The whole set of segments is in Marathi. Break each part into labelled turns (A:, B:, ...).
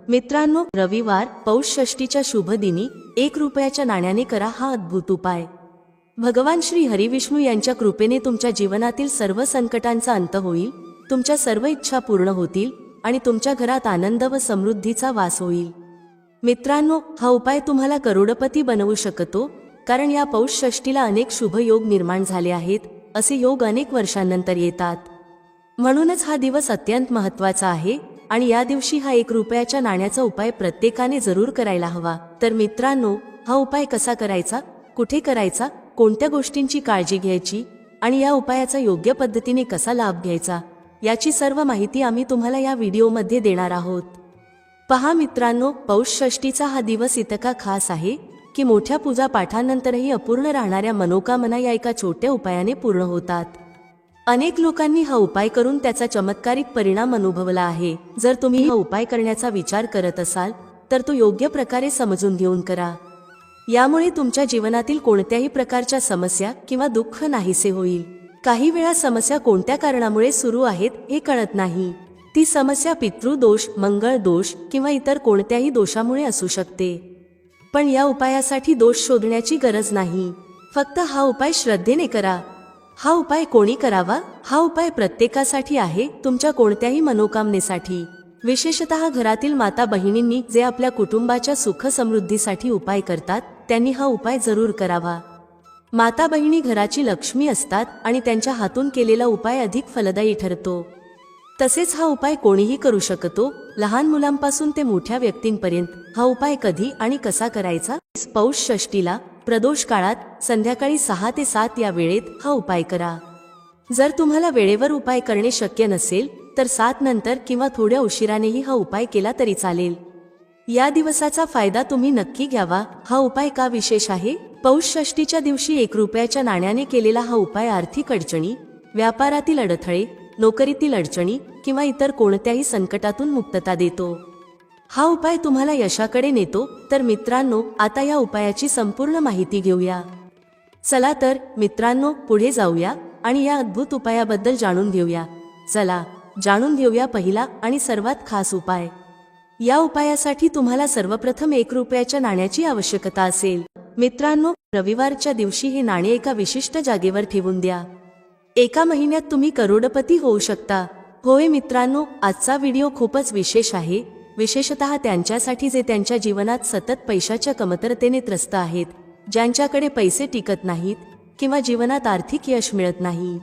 A: मित्रांनो, रविवार पौष षष्टीच्या शुभ दिनी 1 रुपयाच्या नाण्याने करा हा अद्भुत उपाय। भगवान श्री हरिविष्णू यांच्या कृपेने तुमच्या जीवनातील सर्व संकटांचा अंत होईल, तुमच्या सर्व इच्छा पूर्ण होतील आणि तुमच्या घरात आनंद व समृद्धीचा वास होईल। मित्रांनो, हा उपाय तुम्हाला करोडपती बनवू शकतो, कारण या पौष षष्टीला अनेक शुभ योग निर्माण झाले आहेत। असे योग अनेक वर्षांनंतर येतात, म्हणूनच हा दिवस अत्यंत महत्त्वाचा आहे आणि या दिवशी हा 1 रुपयाच्या नाण्याचा उपाय प्रत्येकाने जरूर करायला हवा। तर मित्रांनो, हा उपाय कसा करायचा, कुठे करायचा, कोणत्या गोष्टींची काळजी घ्यायची आणि या उपायाचा योग्य पद्धतीने कसा लाभ घ्यायचा, याची सर्व माहिती आम्ही तुम्हाला या व्हिडिओमध्ये देणार आहोत। पहा मित्रांनो, पौष षष्टीचा हा दिवस इतका खास आहे की मोठ्या पूजा पाठांनंतरही अपूर्ण राहणाऱ्या मनोकामना या एका छोट्या उपायाने पूर्ण होतात। अनेक लोकांनी हा उपाय करून त्याचा चमत्कारिक परिणाम अनुभवला आहे। जर तुम्ही हा उपाय करण्याचा विचार करत असाल तर तो योग्य प्रकारे समजून घेऊन करा। यामुळे तुमच्या जीवनातील कोणत्याही प्रकारच्या समस्या किंवा दुःख नाहीसे होईल। काही वेळा समस्या कोणत्या कारणामुळे सुरू आहेत हे कळत नाही। ती समस्या पितृदोष, मंगळ दोष किंवा इतर कोणत्याही दोषामुळे असू शकते। पण या उपायासाठी दोष शोधण्याची गरज नाही, फक्त हा उपाय श्रद्धेने करा। हा उपाय कोणी करावा? हा उपाय प्रत्येकासाठी आहे, तुमच्या कोणत्याही मनोकामनेसाठी। विशेषतः घरातील माता बहिणींनी जे आपल्या कुटुंबाच्या सुख समृद्धीसाठी उपाय करतात त्यांनी हा उपाय जरूर करावा। माता बहिणी घराची लक्ष्मी असतात आणि त्यांच्या हातून केलेला उपाय अधिक फलदायी ठरतो। तसेच हा उपाय कोणीही करू शकतो, लहान मुलांपासून ते मोठ्या व्यक्तींपर्यंत। हा उपाय कधी आणि कसा करायचा? पौष षष्टीला प्रदोष काळात संध्याकाळी 6 ते 7 या वेळेत हा उपाय करा। जर तुम्हाला वेळेवर उपाय करणे शक्य नसेल तर 7 नंतर किंवा थोड्या उशिरानेही हा उपाय केला तरी चालेल। या दिवसाचा फायदा तुम्ही नक्की घ्यावा। हा उपाय का विशेष आहे? पौष षष्टीच्या दिवशी 1 रुपयाच्या नाण्याने केलेला हा उपाय आर्थिक अडचणी, व्यापारातील अडथळे, नोकरीतील अडचणी किंवा इतर कोणत्याही संकटातून मुक्तता देतो। हा उपाय तुम्हाला यशाकडे नेतो। तर मित्रांनो, आता या उपायाची संपूर्ण माहिती घेऊया। चला तर मित्रांनो, पुढे जाऊया आणि या अद्भुत उपायाबद्दल जाणून घेऊया। चला जाणून घेऊया पहिला आणि सर्वात खास उपाय। या उपायासाठी तुम्हाला सर्वप्रथम 1 रुपयाच्या नाण्याची आवश्यकता असेल। मित्रांनो, रविवारच्या दिवशी हे नाणे एका विशिष्ट जागेवर ठेवून द्या। एका महिन्यात तुम्ही करोडपती होऊ शकता। होय मित्रांनो, आजचा व्हिडिओ खूपच विशेष आहे, विशेषतः त्यांच्यासाठी जे त्यांच्या जीवनात सतत पैशाच्या कमतरतेने त्रस्त आहेत, ज्यांच्याकडे पैसे टिकत नाहीत किंवा जीवनात आर्थिक यश मिळत नाही।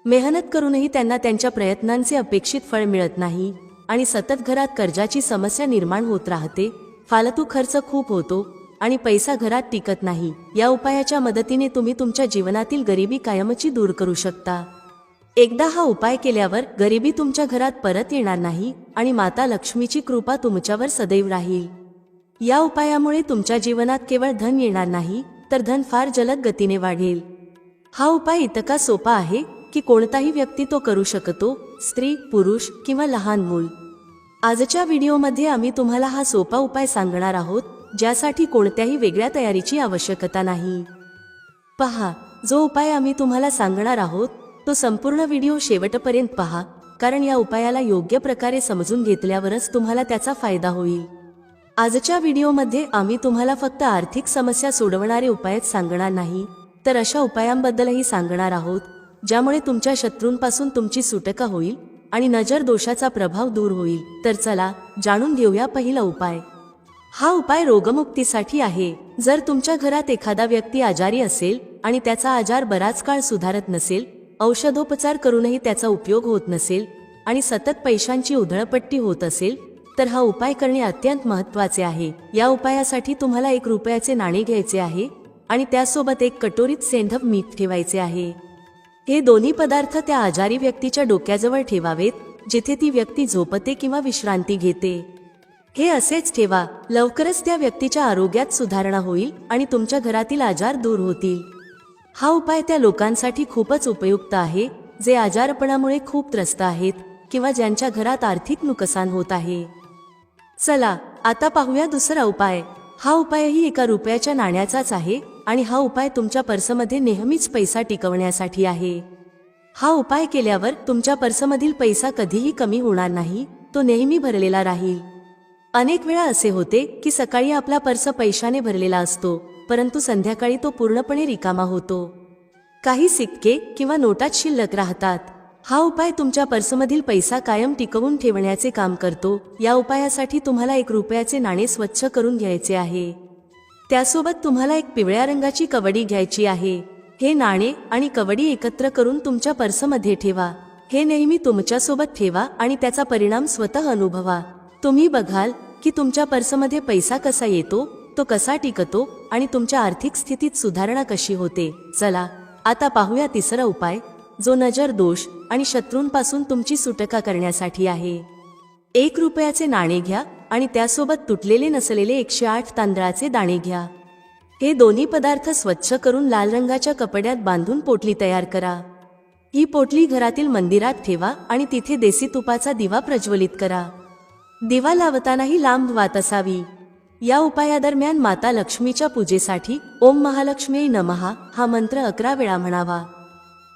A: मेहनत करूनही त्यांना त्यांच्या प्रयत्नांचे अपेक्षित फळ मिळत नाही आणि सतत घरात कर्जाची समस्या निर्माण होत राहते, फालतू खर्च खूप होतो आणि पैसा घरात टिकत नाही। या उपायाच्या मदतीने तुम्ही तुमच्या जीवनातील गरिबी कायमची दूर करू शकता। एकदा हा उपाय केल्यावर गरिबी तुमच्या घरात परत येणार नाही आणि माता लक्ष्मीची कृपा तुमच्यावर सदैव राहील। या उपायामुळे तुमच्या जीवनात केवळ धन येणार नाही, तर धन फार जलद गतीने वाढेल। हा उपाय इतका सोपा आहे की कोणताही व्यक्ती तो करू शकतो, स्त्री, पुरुष किंवा लहान मूल। आजच्या व्हिडिओमध्ये आम्ही तुम्हाला हा सोपा उपाय सांगणार आहोत, ज्यासाठी कोणत्याही वेगळ्या तयारीची आवश्यकता नाही। पहा, जो उपाय आम्ही तुम्हाला सांगणार आहोत तो संपूर्ण व्हिडिओ शेवटपर्यंत पहा, कारण या उपायाला योग्य प्रकारे समजून घेतल्यावरच तुम्हाला त्याचा फायदा होईल। आजच्या व्हिडिओमध्ये आम्ही तुम्हाला फक्त आर्थिक समस्या सोडवणारे उपायच सांगणार नाही, तर अशा उपायांबद्दलही सांगणार आहोत ज्यामुळे तुमच्या शत्रूंपासून तुमची सुटका होईल आणि नजर दोषाचा प्रभाव दूर होईल। तर चला जाणून घेऊया पहिला उपाय। हा उपाय रोगमुक्तीसाठी आहे। जर तुमच्या घरात एखादा व्यक्ती आजारी असेल आणि त्याचा आजार बराच काळ सुधारत नसेल, औषधोपचार करूनही त्याचा उपयोग होत नसेल आणि सतत पैशांची उधळपट्टी होत असेल, तर हा उपाय करणे अत्यंत महत्त्वाचे आहे। या उपायासाठी तुम्हाला 1 रुपयाचे नाणे घ्यायचे आहे आणि त्यासोबत 1 कटोरीत सेंधव मीठ ठेवायचे आहे। हे दोन्ही पदार्थ त्या आजारी व्यक्तीच्या डोक्याजवळ ठेवावेत, जिथे ती व्यक्ती झोपते किंवा विश्रांती घेते। हे असेच ठेवा, लवकरच त्या व्यक्तीच्या आरोग्यात सुधारणा होईल आणि तुमच्या घरातील आजार दूर होतील। हा उपाय त्या लोकांसाठी खूपच उपयुक्त आहे जे आजारपणामुळे खूप त्रस्त आहेत किंवा ज्यांच्या घरात आर्थिक नुकसान होत आहे। चला आता पाहूया दुसरा उपाय। हा उपायही 1 रुपयाच्या नाण्याचाच आहे आणि हा उपाय तुमच्या पर्समध्ये नेहमीच पैसा टिकवण्यासाठी आहे। हा उपाय केल्यावर तुमच्या पर्समधील पैसा कधीही कमी होणार नाही, तो नेहमी भरलेला राहील। अनेक वेळा असे होते की सकाळी आपला पर्स पैशाने भरलेला असतो, परंतु संध्याकाळी तो पूर्णपणे रिकामा होतो. काही सिक्के किंवा नोटाच शिल्लक राहतात. हा उपाय तुमच्या पर्समधील पैसा कायम टिकवून ठेवण्याचे काम करतो. या उपायासाठी तुम्हाला 1 रुपयाचे नाणे स्वच्छ करून घ्यायचे आहे. त्यासोबत तुम्हाला एक पिवळ्या रंगाची कवडी घ्यायची आहे. हे नाणे आणि कवडी एकत्र करून तुमच्या पर्समध्ये ठेवा. हे नेहमी तुमच्यासोबत ठेवा आणि त्याचा परिणाम स्वतः अनुभवा. तुम्ही बघाल की तुमच्या पर्समध्ये पैसा कसा येतो, तो कसा टिकतो आणि तुमच्या आर्थिक स्थितीत सुधारणा कशी होते. चला आता पाहूया तिसरा उपाय, जो नजर दोष आणि शत्रूंपासून तुमची सुटका करण्यासाठी आहे. 1 रुपयाचे नाणे घ्या आणि त्यासोबत तुटलेले नसलेले 108 तांदळाचे दाणे घ्या. हे दोन्ही पदार्थ स्वच्छ करून लाल रंगाच्या कपड्यात बांधून पोटली तयार करा. ही पोटली घरातील मंदिरात ठेवा आणि तिथे देसी तुपाचा दिवा प्रज्वलित करा. दिवा लावतानाही लांब वात असावी. या उपायादरम्यान माता लक्ष्मीच्या पूजेसाठी ओम महालक्ष्मी नमः हा मंत्र 11 वेळा म्हणावा.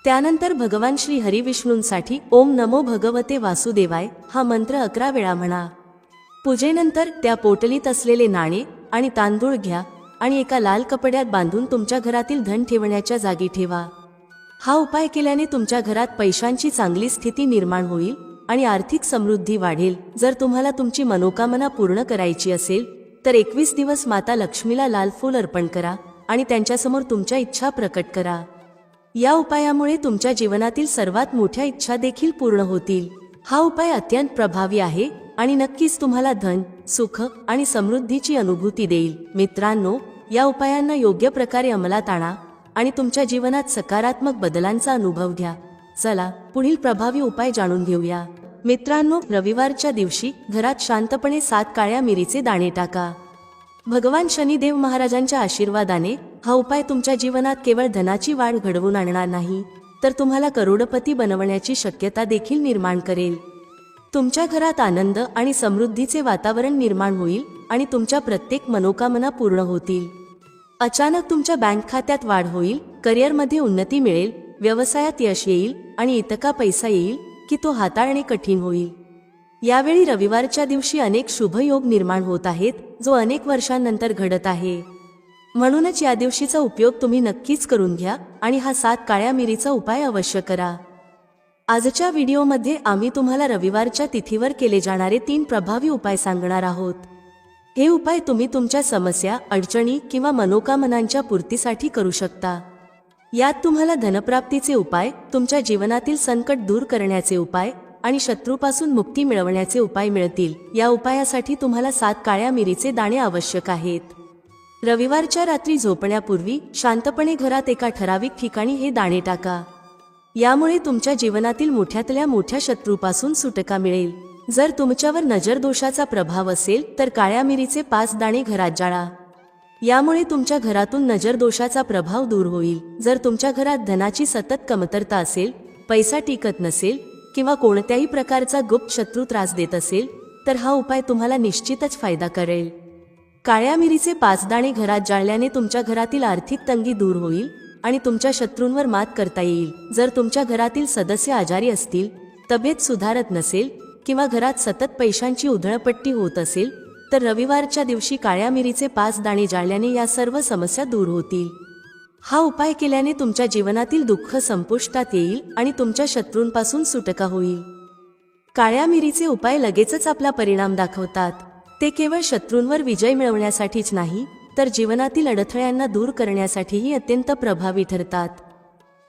A: त्यानंतर भगवान श्री हरिविष्णूंसाठी ओम नमो भगवते वासुदेवाय हा मंत्र 11 वेळा म्हणा. पूजेनंतर त्या पोटलीत असलेले नाणे आणि तांदूळ घ्या आणि एका लाल कपड्यात बांधून तुमच्या घरातील धन ठेवण्याच्या जागी ठेवा. हा उपाय केल्याने तुमच्या घरात पैशांची चांगली स्थिती निर्माण होईल आणि आर्थिक समृद्धी वाढेल. जर तुम्हाला तुमची मनोकामना पूर्ण करायची असेल तर 21 दिवस माता लक्ष्मीला लाल फूल अर्पण करा आणि त्यांच्यासमोर तुमच्या इच्छा प्रकट करा. या उपायामुळे तुमच्या जीवनातील सर्वात मोठ्या इच्छा देखील पूर्ण होतील. हा उपाय अत्यंत प्रभावी आहे आणि नक्कीच तुम्हाला धन, सुख आणि समृद्धीची अनुभूती देईल. मित्रांनो, या उपायांना योग्य प्रकारे अंमलात आणा आणि तुमच्या जीवनात सकारात्मक बदलांचा अनुभव घ्या. चला पुढील प्रभावी उपाय जाणून घेऊया. मित्रांनो, रविवारच्या दिवशी घरात शांतपणे 7 काळ्या मिरीचे दाणे टाका. भगवान शनिदेव महाराजांच्या आशीर्वादाने हा उपाय तुमच्या जीवनात केवळ धनाची वाढ घडवून आणणार नाही, तर तुम्हाला करोडपती बनवण्याची शक्यता देखील निर्माण करेल. तुमच्या घरात आनंद आणि समृद्धीचे वातावरण निर्माण होईल आणि तुमच्या प्रत्येक मनोकामना पूर्ण होतील. अचानक तुमच्या बँक खात्यात वाढ होईल, करिअरमध्ये उन्नती मिळेल, व्यवसायात यश येईल आणि इतका पैसा येईल की तो हाताळणे कठीण होईल. यावेळी रविवारच्या दिवशी अनेक शुभयोग निर्माण होत आहेत, जो अनेक वर्षांनंतर घडत आहे. म्हणूनच या दिवशीचा उपयोग तुम्ही नक्कीच करून घ्या आणि हा 7 काळ्या मिरीचा उपाय अवश्य करा. आजच्या व्हिडिओमध्ये आम्ही तुम्हाला रविवारच्या तिथीवर केले जाणारे 3 प्रभावी उपाय सांगणार आहोत. हे उपाय तुम्ही तुमच्या समस्या, अडचणी किंवा मनोकामनांच्या पूर्तीसाठी करू शकता. यात तुम्हाला धनप्राप्तीचे उपाय, तुमच्या जीवनातील संकट दूर करण्याचे उपाय आणि शत्रूपासून मुक्ती मिळवण्याचे उपाय मिळतील. या उपायासाठी तुम्हाला 7 काळ्या मिरीचे दाणे आवश्यक आहेत. रविवारच्या रात्री झोपण्यापूर्वी शांतपणे घरात एका ठराविक ठिकाणी हे दाणे टाका. यामुळे तुमच्या जीवनातील मोठ्यातल्या मोठ्या शत्रूपासून सुटका मिळेल. जर तुमच्यावर नजरदोषाचा प्रभाव असेल तर काळ्या मिरीचे 5 दाणे घरात जाळा. यामुळे तुमच्या घरातून नजरदोषाचा प्रभाव दूर होईल. जर तुमच्या घरात धनाची सतत कमतरता असेल, पैसा टिकत नसेल किंवा कोणत्याही प्रकारचा गुप्त शत्रू त्रास देत असेल तर हा उपाय तुम्हाला निश्चितच फायदा करेल. काळ्या मिरीचे 5 दाणे घरात जाळल्याने तुमच्या घरातील आर्थिक तंगी दूर होईल आणि तुमच्या शत्रूंवर मात करता येईल. जर तुमच्या घरातील सदस्य आजारी असतील, तब्येत सुधारत नसेल किंवा घरात सतत पैशांची उधळपट्टी होत असेल तर रविवारच्या दिवशी काळ्या मिरीचे 5 दाणे जाळल्याने या सर्व समस्या दूर होतील. हा उपाय केल्याने तुमच्या जीवनातील दुःख संपुष्टात येईल आणि तुमच्या शत्रूंपासून सुटका होईल. काळ्या मिरीचे उपाय लगेचच आपला परिणाम दाखवतात. ते केवळ शत्रूंवर विजय मिळवण्यासाठीच नाही, तर जीवनातील अडथळ्यांना दूर करण्यासाठीही अत्यंत प्रभावी ठरतात.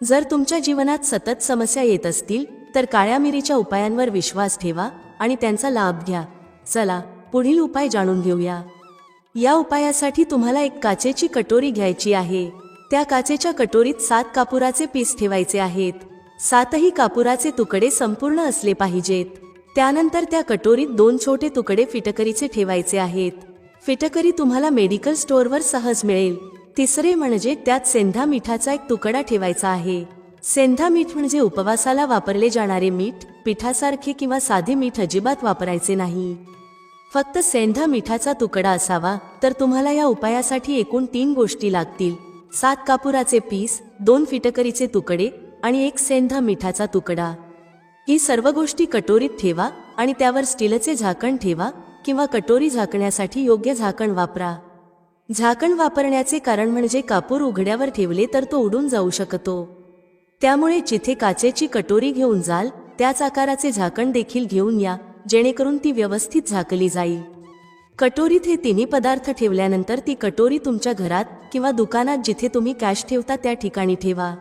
A: जर तुमच्या जीवनात सतत समस्या येत असतील तर काळ्या मिरीच्या उपायांवर विश्वास ठेवा आणि त्यांचा लाभ घ्या. चला पुढील उपाय जाणून घेऊया. या उपायासाठी तुम्हाला एक काचेची कटोरी घ्यायची आहे. त्या काचेच्या कटोरीत 7 कापुराचे पीस ठेवायचे आहेत. 7ही कापुराचे तुकडे संपूर्ण असले पाहिजेत. त्यानंतर त्या कटोरीत 2 छोटे तुकडे फिटकरीचे ठेवायचे आहेत. फिटकरी तुम्हाला मेडिकल स्टोअरवर सहज मिळेल. तिसरे म्हणजे त्यात सेंधा मिठाचा एक तुकडा ठेवायचा आहे. सेंधा मीठ म्हणजे उपवासाला वापरले जाणारे मीठ. पिठासारखे किंवा साधे मीठ अजिबात वापरायचे नाही. फक्त सेंधा मिठाचा तुकडा असावा. तर तुम्हाला या उपायासाठी एकूण 3 गोष्टी लागतील: 7 कापुराचे पीस, 2 फिटकरीचे तुकडे आणि 1 सेंधा मिठाचा तुकडा. ही सर्व गोष्टी कटोरीत ठेवा आणि त्यावर स्टीलचे झाकण ठेवा किंवा कटोरी झाकण्यासाठी योग्य झाकण वापरा. झाकण वापरण्याचे कारण म्हणजे कापूर उघड्यावर ठेवले तर तो उडून जाऊ शकतो. त्यामुळे जिथे काचेची कटोरी घेऊन जाल त्याच आकाराचे झाकण देखील घेऊन या, जेणेकरून ती व्यवस्थित झाकली जाईल. कटोरीत हे तिन्ही पदार्थ ठेवल्यानंतर ती कटोरी तुमच्या घरात किंवा दुकानात जिथे तुम्ही कॅश ठेवता त्या ठिकाणी ठेवा.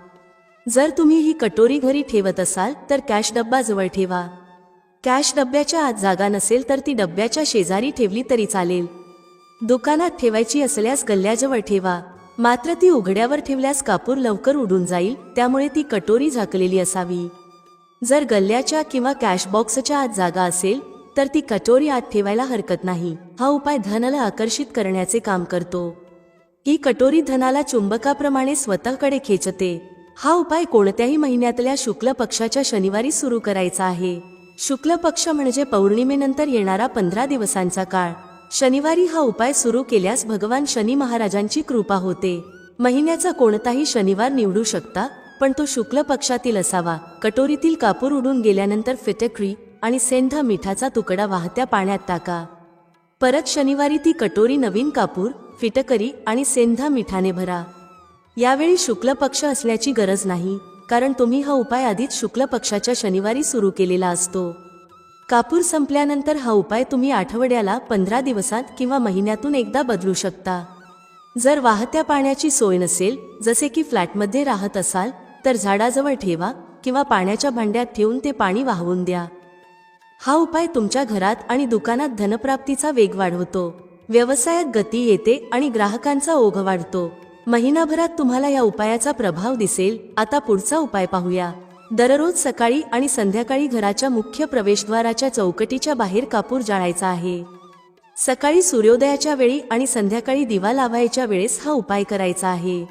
A: जर तुम्ही ही कटोरी घरी ठेवत असाल तर कॅश डब्बा जवळ ठेवा. कॅश डब्याच्या आत जागा नसेल तर ती डब्याच्या शेजारी ठेवली तरी चालेल. दुकानात ठेवायची असल्यास गल्ल्याजवळ ठेवा. मात्र ती उघड्यावर ठेवल्यास कापूर लवकर उडून जाईल, त्यामुळे ती कटोरी झाकलेली असावी. जर गल्ल्याच्या किंवा कॅश बॉक्सच्या आत जागा असेल तर ती कटोरी आत ठेवायला हरकत नाही. हा उपाय धनाला आकर्षित करण्याचे काम करतो. ही कटोरी धनाला चुंबकाप्रमाणे स्वतःकडे खेचते. हा उपाय कोणत्याही महिन्यातल्या शुक्ल पक्षाच्या शनिवारी सुरू करायचा आहे. शुक्ल पक्ष म्हणजे पौर्णिमेनंतर येणारा 15 दिवसांचा काळ. शनिवारी हा उपाय सुरू केल्यास भगवान शनी महाराजांची कृपा होते. महिन्याचा कोणताही शनिवार निवडू शकता, पण तो शुक्ल पक्षातील असावा. कटोरीतील कापूर उडून गेल्यानंतर फिटकरी आणि सेंधा मिठाचा तुकडा वाहत्या पाण्यात टाका. परत शनिवारी ती कटोरी नवीन कापूर, फिटकरी आणि सेंधा मिठाने भरा. यावेळी शुक्ल पक्ष असल्याची गरज नाही, कारण तुम्ही हा उपाय आधीच शुक्ल पक्षाच्या शनिवारी सुरू केलेला असतो. कापूर संपल्यानंतर हा उपाय तुम्ही आठवड्याला, 15 दिवसात किंवा महिन्यातून एकदा बदलू शकता. जर वाहत्या पाण्याची सोय नसेल, जसे की फ्लॅटमध्ये राहत असाल, तर झाडाजवळ ठेवा किंवा पाण्याच्या भांड्यात ठेवून ते पाणी वाहवून द्या. हा उपाय तुमच्या घरात आणि दुकानात धनप्राप्तीचा वेग वाढवतो. व्यवसायात गती येते आणि ग्राहकांचा ओघ वाढतो. महिनाभरात तुम्हाला या उपायाचा प्रभाव दिसेल. आता पुढचा उपाय पाहूया. दररोज सकाळी आणि संध्याकाळी घराच्या मुख्य प्रवेशद्वाराच्या चौकटीच्या बाहेर कापूर जाळायचा आहे. सकाळी सूर्योदयाच्या वेळी आणि संध्याकाळी दिवा लावायच्या वेळेस हा उपाय करायचा आहे.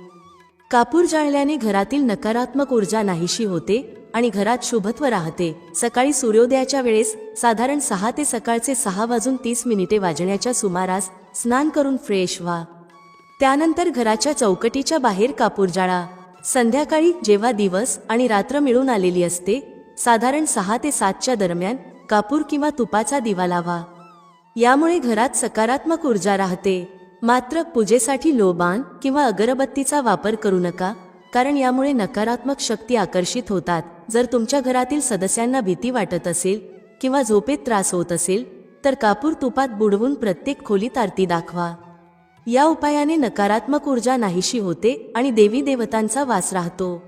A: कापूर जाळल्याने घरातील नकारात्मक ऊर्जा नाहीशी होते आणि घरात शुभत्व राहते. सकाळी सूर्योदयाच्या वेळेस साधारण 6 ते सकाळचे 6:30 वाजण्याच्या सुमारास स्नान करून फ्रेश व्हा. त्यानंतर घराच्या चौकटीच्या बाहेर कापूर जाळा. संध्याकाळी जेव्हा दिवस आणि रात्र मिळून आलेली असते, साधारण 6 ते 7च्या दरम्यान कापूर किंवा तुपाचा दिवा लावा. यामुळे घरात सकारात्मक ऊर्जा राहते. मात्र पूजेसाठी लोबान किंवा अगरबत्तीचा वापर करू नका, कारण यामुळे नकारात्मक शक्ती आकर्षित होतात. जर तुमच्या घरातील सदस्यांना भीती वाटत असेल किंवा झोपेत त्रास होत असेल तर कापूर तुपात बुडवून प्रत्येक खोलीत आरती दाखवा. या उपायाने नकारात्मक ऊर्जा नाहीशी होते आणि देवी देवतांचा वास राहतो.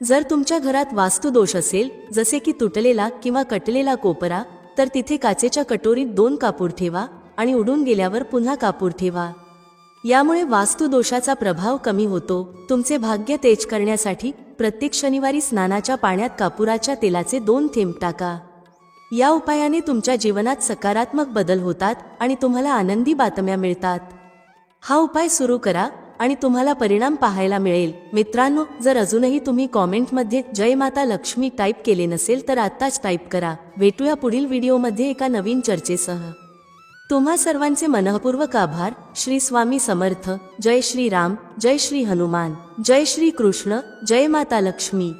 A: जर तुमच्या घरात वास्तुदोष असेल, जसे की तुटलेला किंवा कटलेला कोपरा, तर तिथे काचेच्या कटोरीत 2 कापूर ठेवा आणि उडून गेल्यावर पुन्हा कापूर ठेवा. यामुळे वास्तुदोषाचा प्रभाव कमी होतो. तुमचे भाग्य तेज करण्यासाठी प्रत्येक शनिवारी स्नानाच्या पाण्यात कापुराच्या तेलाचे 2 थेंब टाका. या उपायाने तुमच्या जीवनात सकारात्मक बदल होतात आणि तुम्हाला आनंदी बातम्या मिळतात. हा उपाय सुरू करा आणि तुम्हाला परिणाम पाहायला मिळेल. मित्रांनो, जर अजूनही तुम्ही कॉमेंटमध्ये जय माता लक्ष्मी टाईप केले नसेल तर आत्ताच टाईप करा. भेटूया पुढील व्हिडिओमध्ये एका नवीन चर्चेसह. तुम्हा सर्वांचे मनःपूर्वक आभार. श्री स्वामी समर्थ. जय श्री राम, जय श्री हनुमान, जय श्री कृष्ण, जय माता लक्ष्मी.